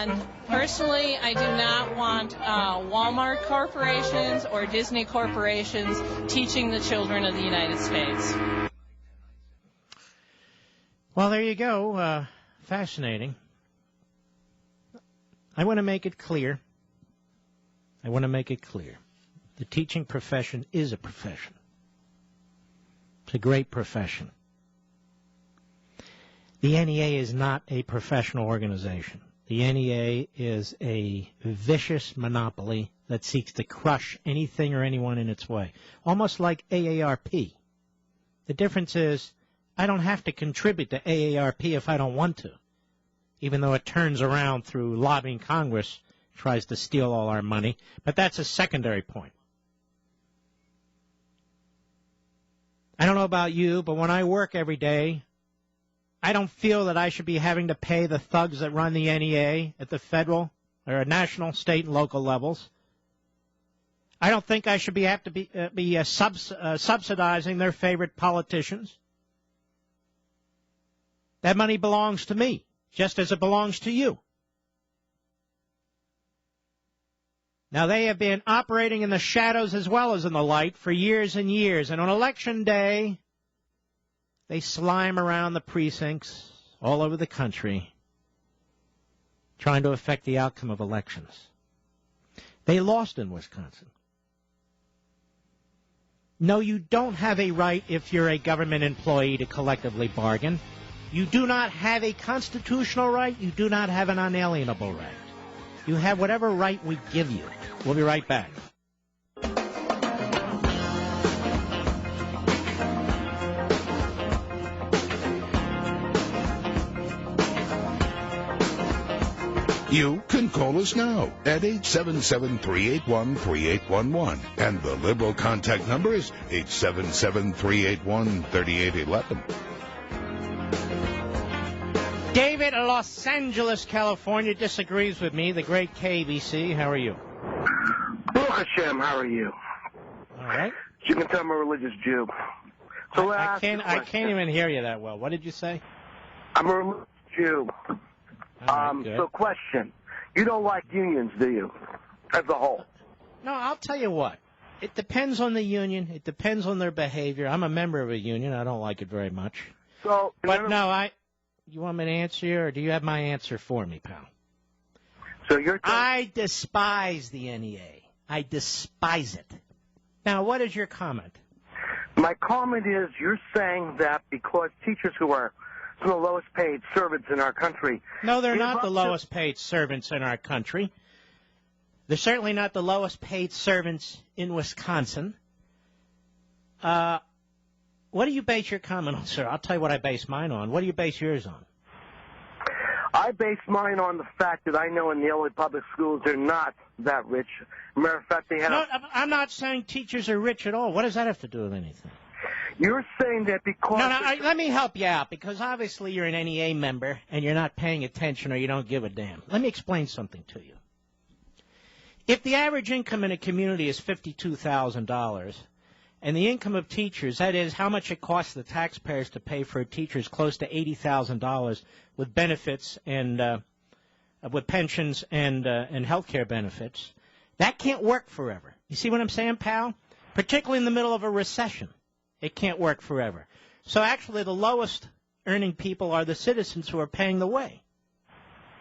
And personally, I do not want Walmart corporations or Disney corporations teaching the children of the United States. Well, there you go. Fascinating. I want to make it clear. The teaching profession is a profession. It's a great profession. The NEA is not a professional organization. The NEA is a vicious monopoly that seeks to crush anything or anyone in its way, almost like AARP. The difference is I don't have to contribute to AARP if I don't want to, even though it turns around through lobbying Congress, tries to steal all our money. But that's a secondary point. I don't know about you, but when I work every day, I don't feel that I should be having to pay the thugs that run the NEA at the federal or national, state, and local levels. I don't think I should have to be subsidizing their favorite politicians. That money belongs to me, just as it belongs to you. Now, they have been operating in the shadows as well as in the light for years and years. And on Election Day, they slime around the precincts all over the country, trying to affect the outcome of elections. They lost in Wisconsin. No, you don't have a right, if you're a government employee, to collectively bargain. You do not have a constitutional right. You do not have an unalienable right. You have whatever right we give you. We'll be right back. You can call us now at 877-381-3811. And the Liberal contact number is 877-381-3811. David in Los Angeles, California, disagrees with me. The great KBC. How are you? Baruch Hashem, how are you? All right. You can tell I'm a religious Jew. So I can't even hear you that well. What did you say? I'm a religious Jew. So question. You don't like unions, do you? As a whole? No, I'll tell you what. It depends on the union. It depends on their behavior. I'm a member of a union. I don't like it very much. So, you want me to answer you, or do you have my answer for me, pal? So I despise the NEA. I despise it. Now, what is your comment? My comment is you're saying that because teachers who are some of the lowest paid servants in our country. No, they're not the lowest paid servants in our country. They're certainly not the lowest paid servants in Wisconsin. What do you base your comment on, sir? I'll tell you what I base mine on. What do you base yours on? I base mine on the fact that I know in the LA public schools they're not that rich. Matter of fact, they have... No, I'm not saying teachers are rich at all. What does that have to do with anything? You're saying that because... No, let me help you out, because obviously you're an NEA member and you're not paying attention or you don't give a damn. Let me explain something to you. If the average income in a community is $52,000... and the income of teachers, that is, how much it costs the taxpayers to pay for a teacher, is close to $80,000 with benefits and with pensions and health care benefits. That can't work forever. You see what I'm saying, pal? Particularly in the middle of a recession. It can't work forever. So actually the lowest earning people are the citizens who are paying the way,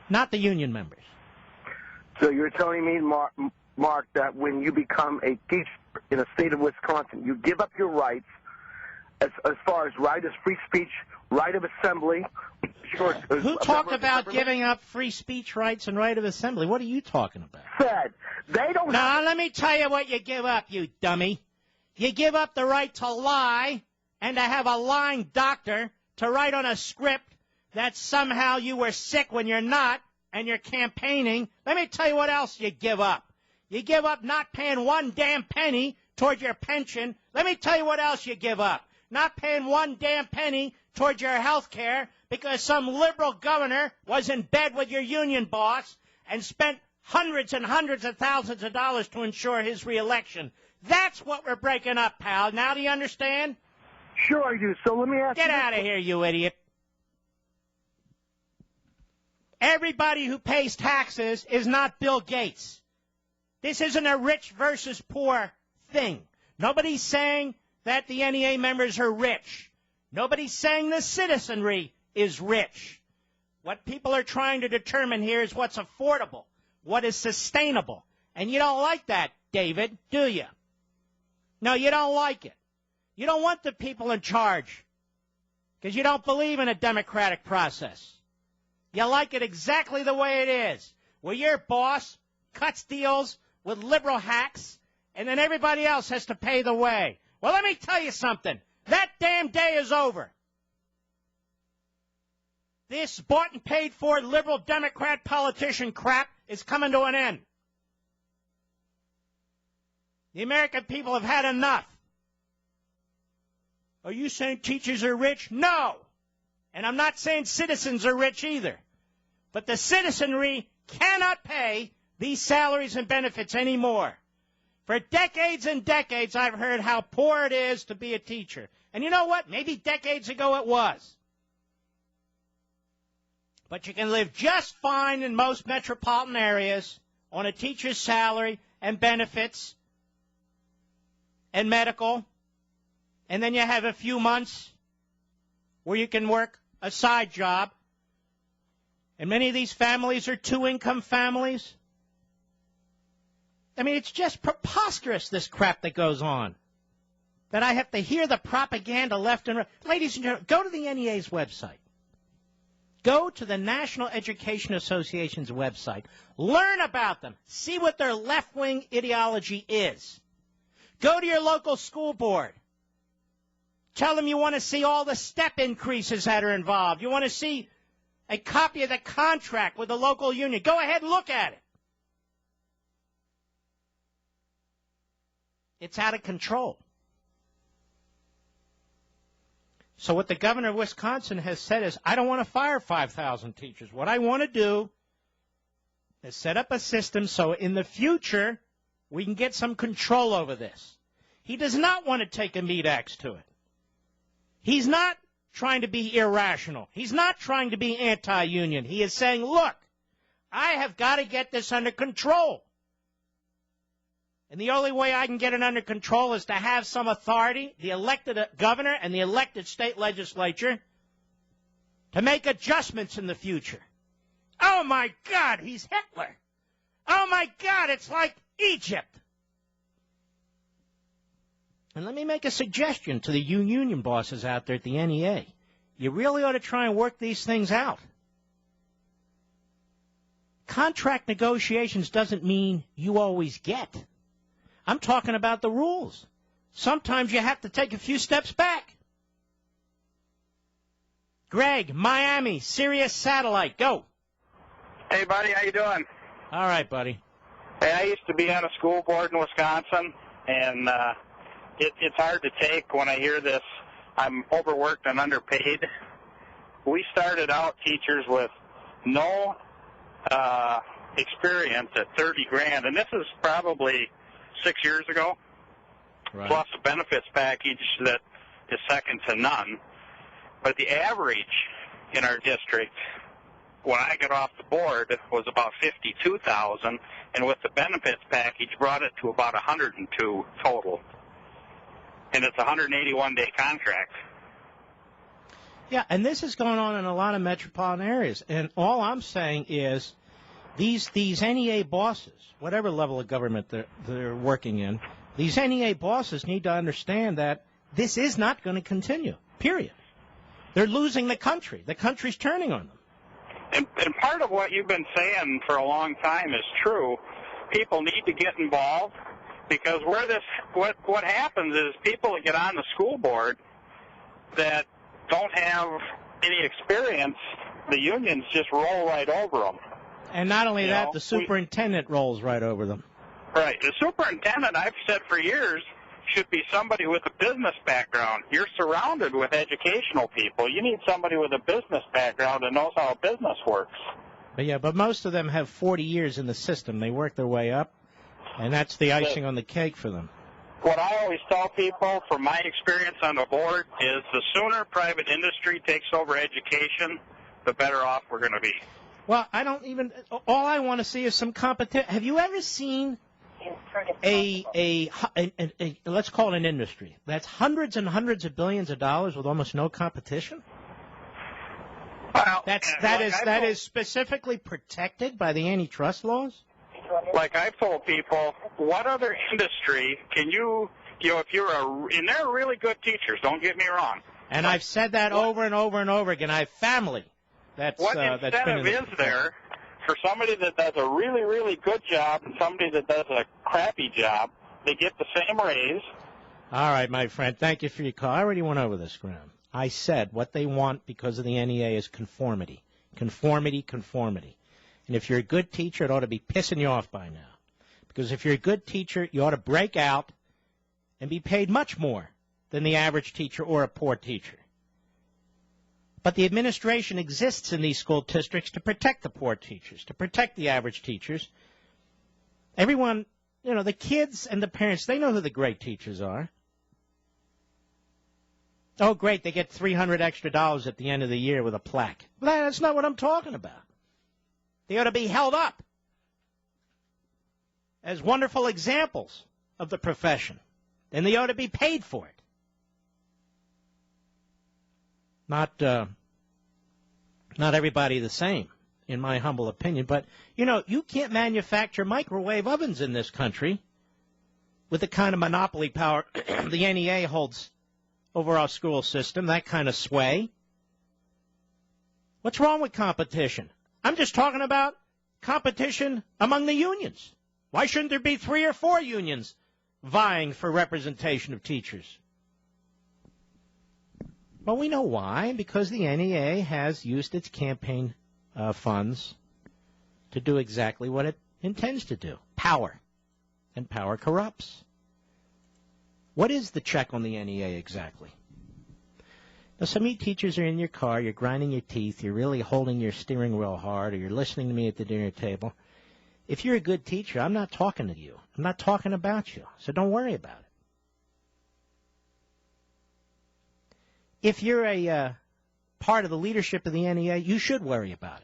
not the union members. So you're telling me, Mark, that when you become a teacher in the state of Wisconsin, you give up your rights as far as right of free speech, right of assembly. Who talked about giving up free speech rights and right of assembly? What are you talking about? Said they don't. Now, let me tell you what you give up, you dummy. You give up the right to lie and to have a lying doctor to write on a script that somehow you were sick when you're not and you're campaigning. Let me tell you what else you give up. You give up not paying one damn penny toward your pension. Let me tell you what else you give up. Not paying one damn penny toward your health care because some liberal governor was in bed with your union boss and spent hundreds and hundreds of thousands of dollars to ensure his reelection. That's what we're breaking up, pal. Now do you understand? Sure I do. So let me ask you. Get out of here, you idiot. Everybody who pays taxes is not Bill Gates. This isn't a rich versus poor thing. Nobody's saying that the NEA members are rich. Nobody's saying the citizenry is rich. What people are trying to determine here is what's affordable, what is sustainable. And you don't like that, David, do you? No, you don't like it. You don't want the people in charge because you don't believe in a democratic process. You like it exactly the way it is, where your boss cuts deals with liberal hacks, and then everybody else has to pay the way. Well, let me tell you something. That damn day is over. This bought and paid for liberal Democrat politician crap is coming to an end. The American people have had enough. Are you saying teachers are rich? No. And I'm not saying citizens are rich either. But the citizenry cannot pay these salaries and benefits anymore. For decades and decades, I've heard how poor it is to be a teacher. And you know what? Maybe decades ago it was. But you can live just fine in most metropolitan areas on a teacher's salary and benefits and medical. And then you have a few months where you can work a side job. And many of these families are two-income families. I mean, it's just preposterous, this crap that goes on, that I have to hear the propaganda left and right. Ladies and gentlemen, go to the NEA's website. Go to the National Education Association's website. Learn about them. See what their left-wing ideology is. Go to your local school board. Tell them you want to see all the step increases that are involved. You want to see a copy of the contract with the local union. Go ahead and look at it. It's out of control. So what the governor of Wisconsin has said is, I don't want to fire 5,000 teachers. What I want to do is set up a system so in the future we can get some control over this. He does not want to take a meat axe to it. He's not trying to be irrational. He's not trying to be anti-union. He is saying, look, I have got to get this under control. And the only way I can get it under control is to have some authority, the elected governor and the elected state legislature, to make adjustments in the future. Oh, my God, he's Hitler. Oh, my God, it's like Egypt. And let me make a suggestion to the union bosses out there at the NEA. You really ought to try and work these things out. Contract negotiations doesn't mean you always get. I'm talking about the rules. Sometimes you have to take a few steps back. Greg, Miami, Sirius Satellite, go. Hey, buddy, how you doing? All right, buddy. Hey, I used to be on a school board in Wisconsin, and it's hard to take when I hear this. I'm overworked and underpaid. We started out teachers with no experience at $30,000, and this is probably 6 years ago, right, plus a benefits package that is second to none. But the average in our district, when I got off the board, was about $52,000, and with the benefits package, brought it to about $102,000 total. And it's a 181-day contract. Yeah, and this is going on in a lot of metropolitan areas. And all I'm saying is these NEA bosses, whatever level of government they're working in, these NEA bosses need to understand that this is not going to continue, period. They're losing the country. The country's turning on them. And part of what you've been saying for a long time is true. People need to get involved, because what happens is people that get on the school board that don't have any experience, the unions just roll right over them. And not only that, the superintendent rolls right over them. Right. The superintendent, I've said for years, should be somebody with a business background. You're surrounded with educational people. You need somebody with a business background that knows how a business works. But most of them have 40 years in the system. They work their way up, and that's the icing on the cake for them. What I always tell people, from my experience on the board, is the sooner private industry takes over education, the better off we're going to be. Well, I don't even. All I want to see is some competition. Have you ever seen a let's call it an industry that's hundreds and hundreds of billions of dollars with almost no competition? Well, that is specifically protected by the antitrust laws? Like I've told people, what other industry can you if and they're really good teachers, don't get me wrong. And I've said that over and over and over again. I have family that's what that's been incentive in is there for somebody that does a really, really good job and somebody that does a crappy job? They get the same raise. All right, my friend. Thank you for your call. I already went over this ground. I said what they want because of the NEA is conformity. Conformity, conformity. And if you're a good teacher, it ought to be pissing you off by now. Because if you're a good teacher, you ought to break out and be paid much more than the average teacher or a poor teacher. But the administration exists in these school districts to protect the poor teachers, to protect the average teachers. Everyone, the kids and the parents, they know who the great teachers are. Oh, great, they get $300 extra at the end of the year with a plaque. That's not what I'm talking about. They ought to be held up as wonderful examples of the profession, and they ought to be paid for it. Not everybody the same, in my humble opinion. But, you can't manufacture microwave ovens in this country with the kind of monopoly power the NEA holds over our school system, that kind of sway. What's wrong with competition? I'm just talking about competition among the unions. Why shouldn't there be 3 or 4 unions vying for representation of teachers? Well, we know why. Because the NEA has used its campaign funds to do exactly what it intends to do. Power. And power corrupts. What is the check on the NEA exactly? Now, some of you teachers are in your car, you're grinding your teeth, you're really holding your steering wheel hard, or you're listening to me at the dinner table. If you're a good teacher, I'm not talking to you. I'm not talking about you, so don't worry about it. If you're a part of the leadership of the NEA, you should worry about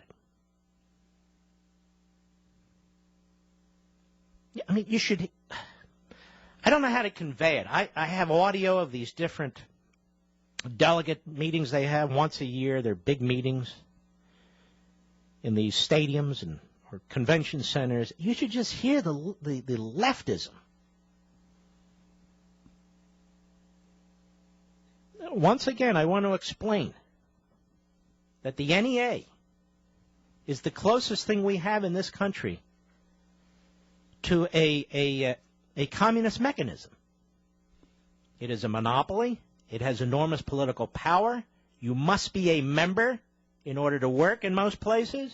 it. I mean, you should. I don't know how to convey it. I have audio of these different delegate meetings they have once a year. They're big meetings in these stadiums or convention centers. You should just hear the leftism. Once again, I want to explain that the NEA is the closest thing we have in this country to a communist mechanism. It is a monopoly. It has enormous political power. You must be a member in order to work in most places.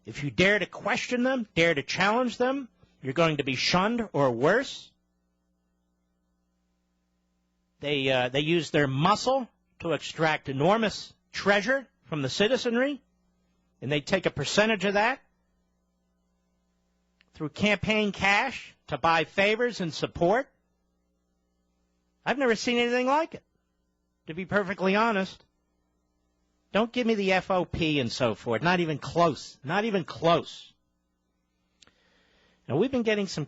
If you dare to question them, dare to challenge them, you're going to be shunned or worse. They use their muscle to extract enormous treasure from the citizenry, and they take a percentage of that through campaign cash to buy favors and support. I've never seen anything like it, to be perfectly honest. Don't give me the FOP and so forth. Not even close. Not even close. Now, we've been getting some